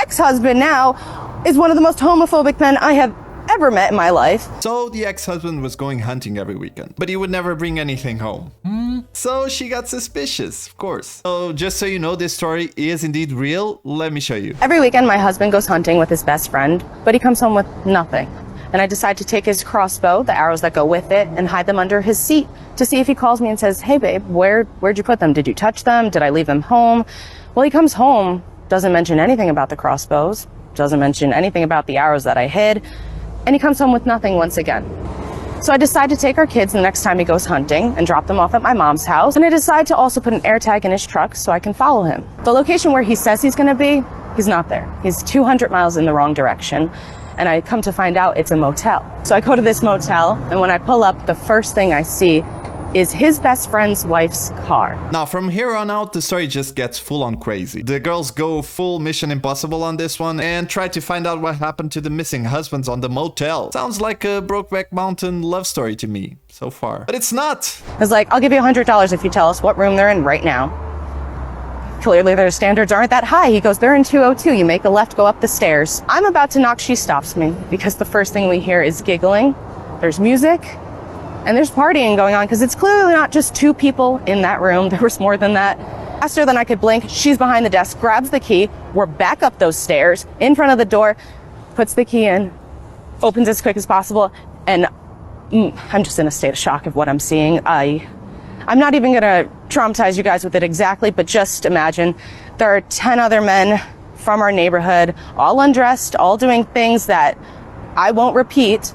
ex-husband now is one of the most homophobic men I have ever met in my life. So the ex-husband was going hunting every weekend, but he would never bring anything home. So she got suspicious, of course. So just so you know, this story is indeed real, let me show you. Every weekend my husband goes hunting with his best friend, but he comes home with nothing. And I decide to take his crossbow, the arrows that go with it, and hide them under his seat to see if he calls me and says, "Hey babe, where'd you put them? Did you touch them? Did I leave them home?" Well, he comes home, doesn't mention anything about the crossbows, doesn't mention anything about the arrows that I hid, and he comes home with nothing once again. So I decide to take our kids the next time he goes hunting and drop them off at my mom's house. And I decide to also put an air tag in his truck so I can follow him. The location where he says he's going to be, he's not there. He's 200 miles in the wrong direction. And I come to find out it's a motel. So I go to this motel, and when I pull up, the first thing I see is his best friend's wife's car. Now from here on out, the story just gets full on crazy. The girls go full Mission Impossible on this one and try to find out what happened to the missing husbands on the motel. Sounds like a Brokeback Mountain love story to me, so far. But it's not! I was like, "I'll give you $100 if you tell us what room they're in right now." Clearly their standards aren't that high. He goes, "They're in 202. You make a left, go up the stairs." I'm about to knock, she stops me, because the first thing we hear is giggling. There's music. And there's partying going on, because it's clearly not just two people in that room. There was more than that. Faster than I could blink, she's behind the desk, grabs the key. We're back up those stairs, in front of the door, puts the key in, opens as quick as possible, and I'm just in a state of shock of what I'm seeing. I'm not even gonna traumatize you guys with it exactly, but just imagine there are 10 other men from our neighborhood, all undressed, all doing things that I won't repeat.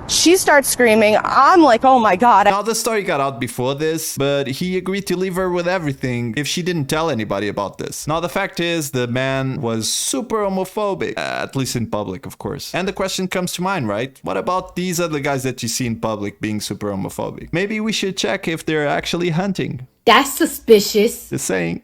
She starts screaming. I'm like, "Oh my God." Now the story got out before this, but he agreed to leave her with everything if she didn't tell anybody about this. Now the fact is, the man was super homophobic, at least in public, of course. And the question comes to mind, right? What about these other guys that you see in public being super homophobic? Maybe we should check if they're actually hunting. That's suspicious. Just saying.